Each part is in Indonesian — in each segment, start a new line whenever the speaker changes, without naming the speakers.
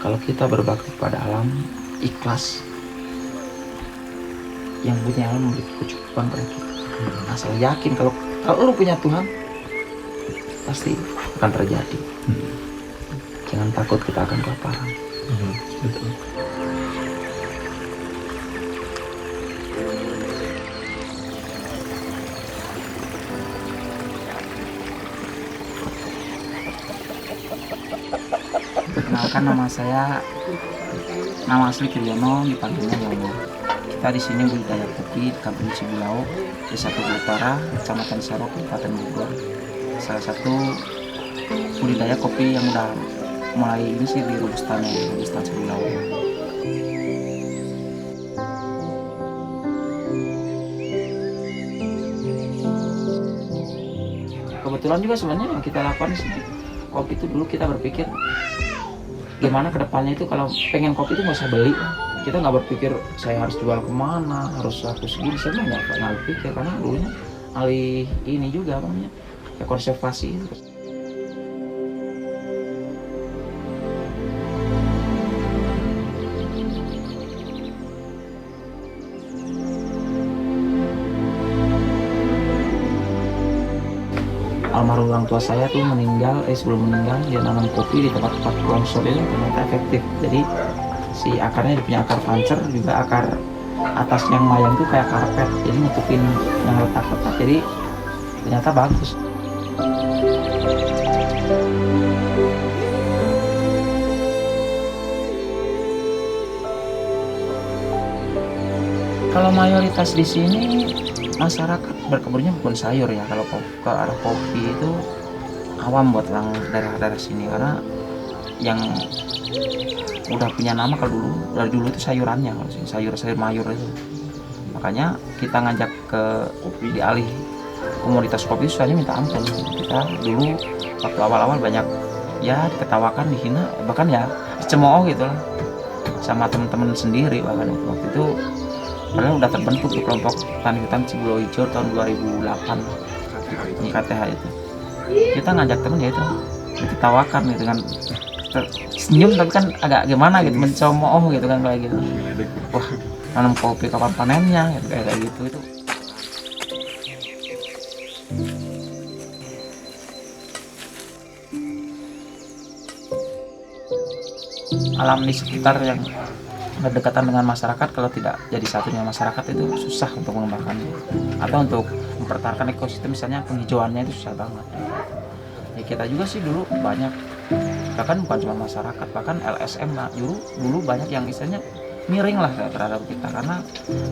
Kalau kita berbakti pada alam, ikhlas, yang punya alam memberi kecukupan pada kita. Asal yakin kalau lu punya Tuhan, pasti akan terjadi. Jangan takut kita akan kelaparan.
Betul.
Perkenalkan, nama asli Kiryono, dipanggilnya Yono. Kita di sini budidaya kopi di Kampung Cibulau, Desa Tugu Utara, Kecamatan Saro, Kabupaten Bogor. Salah satu budidaya kopi yang udah mulai ini sih di Robusta Cibulau. Kebetulan juga sebenarnya yang kita lakukan di sini kopi itu dulu kita berpikir gimana kedepannya itu kalau pengen kopi itu nggak usah beli. Kita nggak berpikir saya harus jual kemana, harus laku segini, saya nggak pernah berpikir karena dulunya alih ini juga apa namanya ya konservasi itu. Almarhum orang tua saya tuh meninggal, sebelum meninggal dia nanam kopi di tempat-tempat longsor itu ternyata efektif. Jadi si akarnya punya akar pancer, juga akar atas yang mayang tuh kayak karpet, jadi nutupin yang retak-retak, jadi ternyata bagus. Kalau mayoritas di sini masyarakat berkebunnya bukan sayur ya. Kalau ke arah kopi itu awam buat orang daerah-daerah sini, karena yang udah punya nama kalau dari dulu itu sayurannya, kalau sayur mayur itu. Makanya kita ngajak ke dialih komoditas kopi, susahnya minta ampun. Kita dulu waktu awal-awal banyak ya diketawakan, dihina, bahkan ya dicemooh gitu lah sama teman-teman sendiri. Bahkan waktu itu padahal udah terbentuk di kelompok tani hutan Cibulau Hijau tahun 2008 KTH itu. Kita ngajak temen ya itu diketawakan gitu kan, senyum tapi kan agak gimana gitu, mencemooh gitu kan kayak gitu. Wah, nanam kopi kapan panennya gitu, kayak gitu itu. Alam di sekitar yang berdekatan dengan masyarakat, kalau tidak jadi satunya masyarakat itu susah untuk mengembangkannya atau untuk mempertahankan ekosistem, misalnya penghijauannya itu susah banget. Ya kita juga sih dulu banyak, bahkan bukan cuma masyarakat, bahkan LSM dulu banyak yang istilahnya miring lah terhadap kita, karena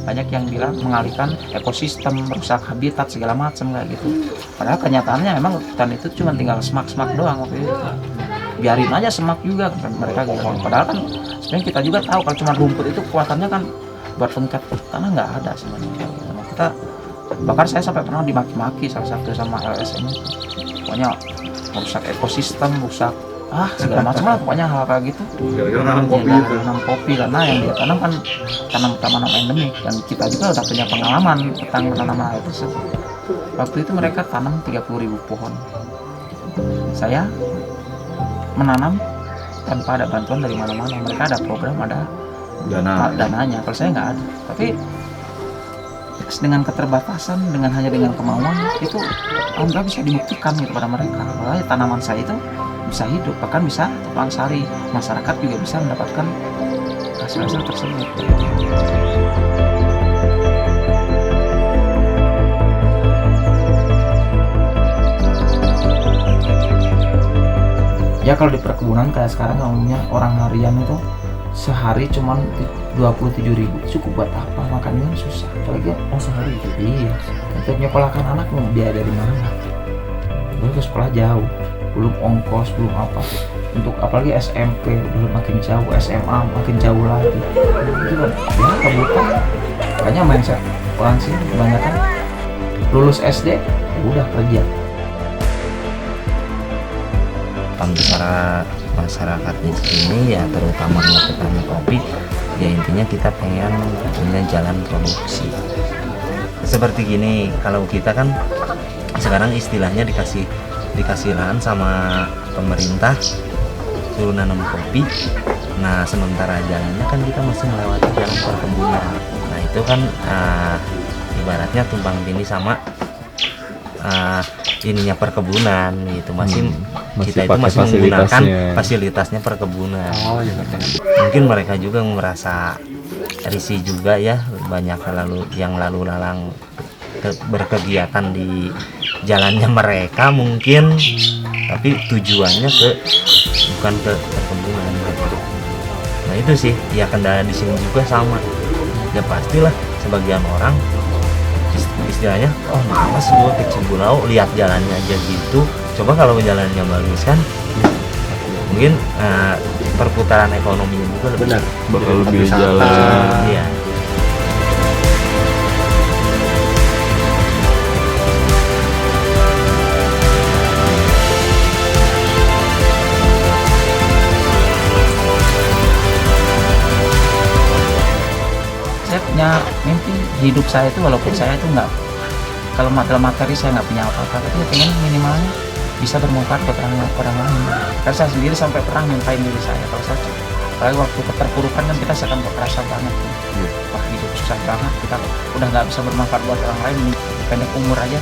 banyak yang bilang mengalihkan ekosistem, merusak habitat segala macam kayak gitu. Padahal kenyataannya memang hutan itu cuma tinggal semak-semak doang waktu itu. Biarin aja semak juga kan mereka gitu. Padahal kan sebenarnya kita juga tahu kalau cuma rumput itu kekuatannya kan buat pengikat tanah nggak ada sebenarnya. Nah, kita bahkan saya sampai pernah dimaki-maki salah satu sama LSM itu. Pokoknya merusak ekosistem, rusak segala macam lah pokoknya hal kayak gitu.
Gara-gara nanam kopi itu.
Nanam kopi, karena yang dia tanam kan tanaman endemik, dan kita juga udah punya pengalaman tentang tanaman hal tersebut. Waktu itu mereka tanam 30.000 pohon. Saya menanam tanpa ada bantuan dari mana-mana. Mereka ada program, ada dananya. Kalau saya nggak ada. Tapi dengan keterbatasan, hanya dengan kemauan itu alhamdulillah bisa dibuktikan kepada mereka bahwa tanaman saya itu bisa hidup, bahkan bisa tupang sari. Masyarakat juga bisa mendapatkan hasil-hasil tersebut. Ya kalau di perkebunan kayak sekarang umumnya orang harian itu sehari cuman 27.000, cukup buat apa? Makannya susah. Apalagi sehari gitu. Iya. Untuk nyekolahkan anak mau biaya dari mana? Belum ke sekolah jauh, belum ongkos, belum apa. Untuk apalagi SMP belum makin jauh, SMA makin jauh lagi. Itu kan ya kebutuhan. Makanya mindset orang sih kebanyakan lulus SD udah kerja.
Para masyarakat di sini ya, terutama petani kopi, ya intinya kita pengen punya jalan produksi seperti gini. Kalau kita kan sekarang istilahnya dikasih lahan sama pemerintah, suruh nanam kopi. Nah sementara jalannya kan kita masih melewati jalan perkebunan. Nah itu kan ibaratnya tumpang tindih sama ininya perkebunan gitu, masih kita itu
pakai
masih menggunakan
fasilitasnya.
fasilitasnya perkebunan.
Oh iya betul.
Mungkin mereka juga merasa risih juga ya, banyak yang lalu lalang berkegiatan di jalannya mereka mungkin, tapi tujuannya bukan ke perkebunan. Nah itu sih ya, kendala di sini juga sama ya, pastilah sebagian orang istilahnya, oh males gua ke Cibulau lihat jalannya aja gitu, coba kalau jalannya bagus kan mungkin perputaran ekonominya juga lebih
Benar, bakal
Tempat
lebih
wisata.
jalan.
iya.
Saya punya mimpi hidup saya itu, walaupun saya itu nggak, kalau dalam materi saya nggak punya apa-apa, tapi ya pengen minimalnya bisa bermanfaat buat orang lain. Karena saya sendiri sampai pernah mintain diri saya, kalau saya, apalagi waktu keterpurukan kan kita sedang kerasa banget, wah hidup susah banget, kita udah nggak bisa bermanfaat buat orang lain, pendek umur aja